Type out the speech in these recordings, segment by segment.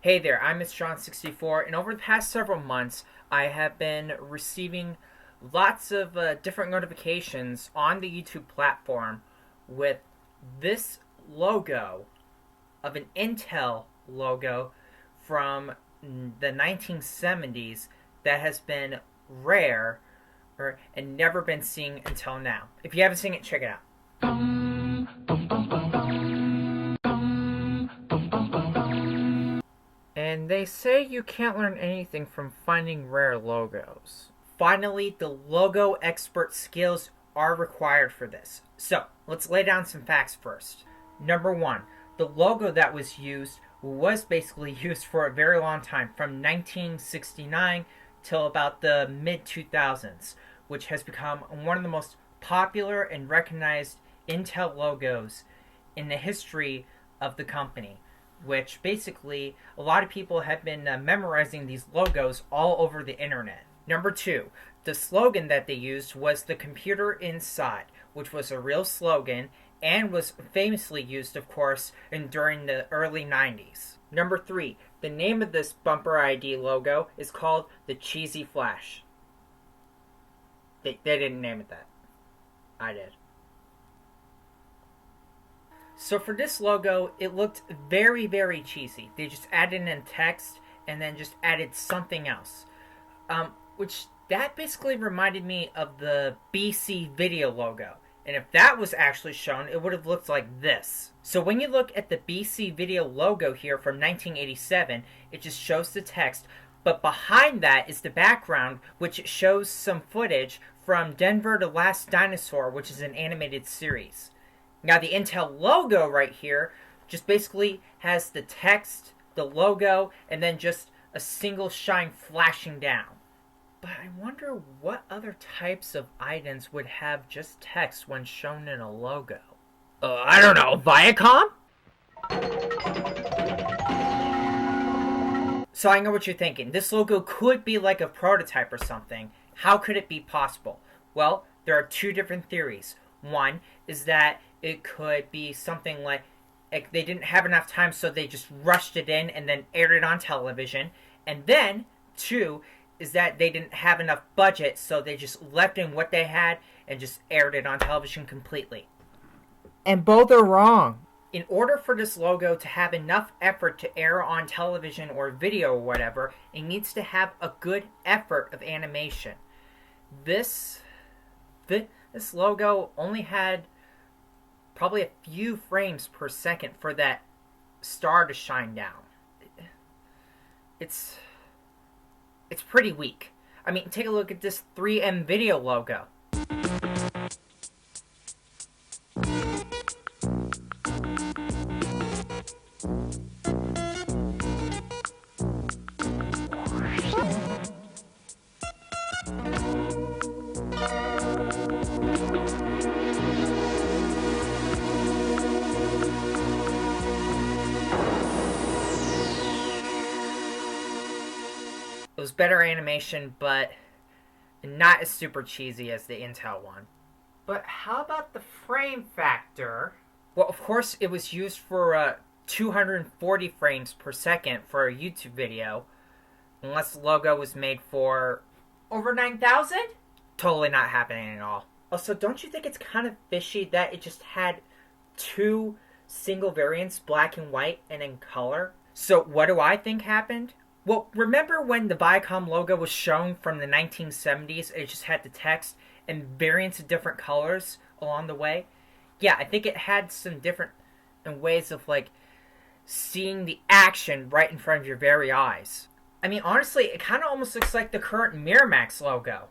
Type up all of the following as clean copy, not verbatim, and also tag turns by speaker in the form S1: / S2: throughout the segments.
S1: Hey there, I'm John64, and over the past several months, I have been receiving lots of different notifications on the YouTube platform with this logo of an Intel logo from the 1970s that has been rare and never been seen until now. If you haven't seen it, check it out. And they say you can't learn anything from finding rare logos. Finally, the logo expert skills are required for this. So, let's lay down some facts first. Number one, the logo that was used was basically used for a very long time, from 1969 till about the mid-2000s, which has become one of the most popular and recognized Intel logos in the history of the company, which basically a lot of people have been memorizing these logos all over the internet. Number two, the slogan that they used was "the computer inside," which was a real slogan and was famously used, of course, during the early 90s. Number three, the name of this bumper ID logo is called the Cheesy Flash. They didn't name it that. I did. So for this logo, it looked very, very cheesy. They just added in text and then just added something else. Which that basically reminded me of the BC Video logo. And if that was actually shown, it would have looked like this. So when you look at the BC Video logo here from 1987, it just shows the text. But behind that is the background, which shows some footage from Denver the Last Dinosaur, which is an animated series. Now the Intel logo right here just basically has the text, the logo, and then just a single shine flashing down. But I wonder what other types of items would have just text when shown in a logo. I don't know, Viacom? So I know what you're thinking. This logo could be like a prototype or something. How could it be possible? Well, there are two different theories. One is that it could be something like they didn't have enough time, so they just rushed it in and then aired it on television. And then, two, is that they didn't have enough budget, so they just left in what they had and just aired it on television completely. And both are wrong. In order for this logo to have enough effort to air on television or video or whatever, it needs to have a good effort of animation. This logo only had probably a few frames per second for that star to shine down. It's pretty weak. I mean, take a look at this 3M Video logo. It was better animation, but not as super cheesy as the Intel one. But how about the frame factor? Well, of course, it was used for 240 frames per second for a YouTube video, unless the logo was made for over 9,000? Totally not happening at all. Also, don't you think it's kind of fishy that it just had two single variants, black and white, and in color? So what do I think happened? Well, remember when the Viacom logo was shown from the 1970s? It just had the text and variants of different colors along the way. Yeah, I think it had some different ways of, like, seeing the action right in front of your very eyes. I mean, honestly, it kind of almost looks like the current Miramax logo.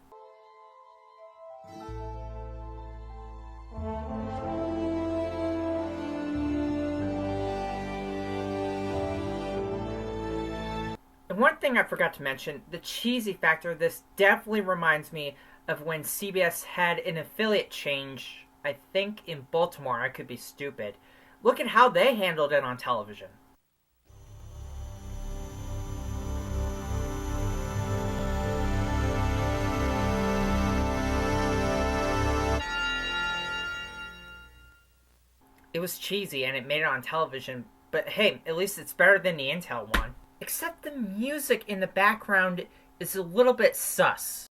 S1: And one thing I forgot to mention, the cheesy factor of this definitely reminds me of when CBS had an affiliate change, I think in Baltimore. I could be stupid. Look at how they handled it on television. It was cheesy and it made it on television, but hey, at least it's better than the Intel one. Except the music in the background is a little bit sus.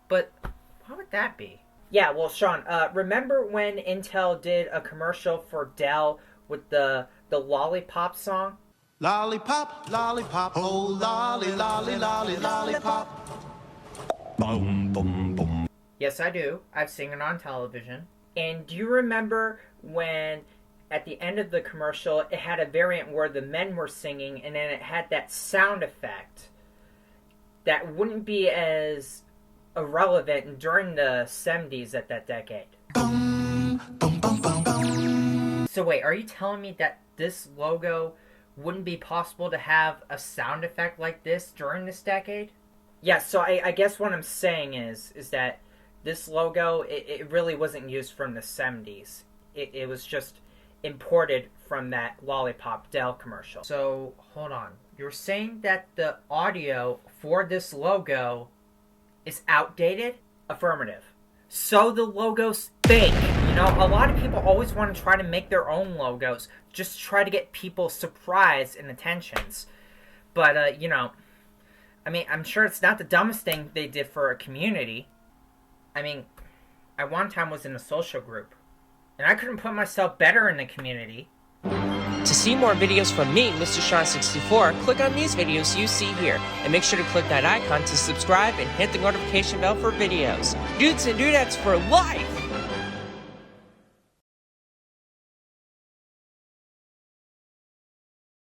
S1: But why would that be? Yeah, well, Sean, remember when Intel did a commercial for Dell with the Lollipop song?
S2: Lollipop, lollipop, oh lolly, lolly, lolly, lollipop. Boom, boom, boom.
S1: Yes, I do. I've seen it on television. And do you remember when at the end of the commercial it had a variant where the men were singing and then it had that sound effect that wouldn't be as irrelevant during the 70s at that decade?
S2: Boom, boom, boom, boom, boom.
S1: So wait, are you telling me that this logo wouldn't be possible to have a sound effect like this during this decade? Yeah, so I guess what I'm saying is that this logo, it really wasn't used from the 70s. It was just imported from that Lollipop Dell commercial. So, hold on. You're saying that the audio for this logo is outdated? Affirmative. So the logo's fake. You know, a lot of people always want to try to make their own logos just to try to get people surprised and attentions. But, you know, I mean, I'm sure it's not the dumbest thing they did for a community. I mean, I one time was in a social group, and I couldn't put myself better in the community.
S3: To see more videos from me, Mr. Sean64, click on these videos you see here, and make sure to click that icon to subscribe and hit the notification bell for videos. Dudes and dudettes for life!